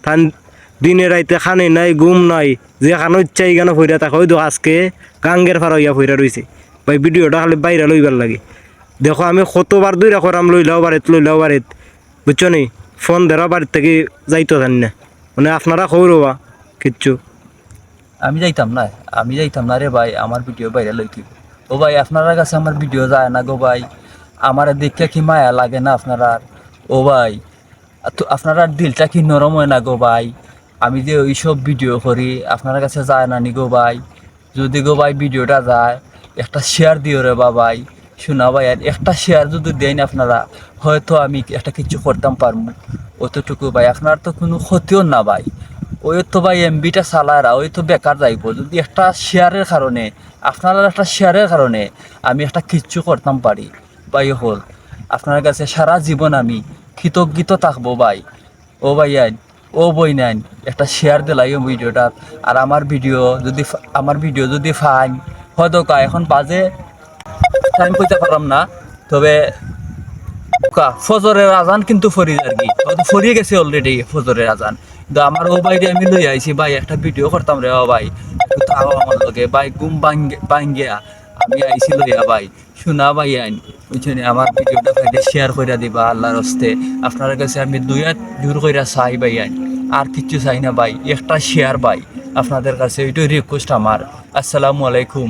খান দিনে রাইতে খানে নাই ঘুম নাই যে খানো ইচ্ছা এখানে ফইরা থাকে হয়তো আজকে গাঙ্গের ফার হইয়া ফইরা রইছে ভাই ভিডিওটা খালি বাইরে লইবার লাগে দেখো আমি কতবার দূরে করাম লইলাও বাড়িত বুঝছো নি ফোন ধরা বাড়ির থেকে যাইতো জানি না মানে আপনারা খবরবা কিচ্ছু আমি যাইতাম না রে ভাই, আমার ভিডিও বাইরে লইতি। ও ভাই আপনার কাছে আমার ভিডিও যায় না গো ভাই, আমার দেখে কি মায়া লাগে না আপনারা? ও ভাই আপনারা দিলটা কি নরম হয় না গো ভাই? আমি যে ওইসব ভিডিও করি আপনার কাছে যায় না নি গো ভাই? যদি গো ভাই ভিডিওটা যায় একটা শেয়ার দিও রে বা ভাই, শোনা ভাই আর একটা শেয়ার যদি দেন আপনারা হয়তো আমি একটা কিছু করতাম পারবো অতটুকু ভাই। আপনার তো কোনো ক্ষতিও না ভাই, ওই তো ভাই এমবিটা চালারা ওই তো বেকার যাইব। যদি একটা শেয়ারের কারণে আপনারা একটা শেয়ারের কারণে আমি একটা কিচ্ছু করতাম পারি ভাই হল, আপনার কাছে সারা জীবন আমি কৃতজ্ঞ থাকবো ভাই। ও ভাই আইন ও বই নেন একটা শেয়ার দিলাই ভিডিওটা। আর আমার ভিডিও যদি ফাইন হয়তো এখন বাজে টাইম কইতে পারলাম না, তবে ফজরের আজান কিন্তু ফরিয়ে আর কি ফরিয়ে গেছে অলরেডি ফজরের আজান। কিন্তু আমার ও ভাই আমি লই আইছি ভাই একটা ভিডিও করতাম রে ও ভাই, একটু তাও আমার লগে ভাই ঘুম ভাঙ্গিয়া আমি আইছি লইয়া ভাই। শোনা ভাই আইন বুঝছেন আমার ভিডিওটা ভাইলে শেয়ার কইরা দিবা আল্লাহর হস্তে। আপনার কাছে আমি দুই হাত জোর কইরা চাই ভাই আইন, আর কিচ্ছু চাই না ভাই, একটা শেয়ার ভাই আপনাদের কাছে, ওইটাই রিকোয়েস্ট আমার। আসসালামু আলাইকুম।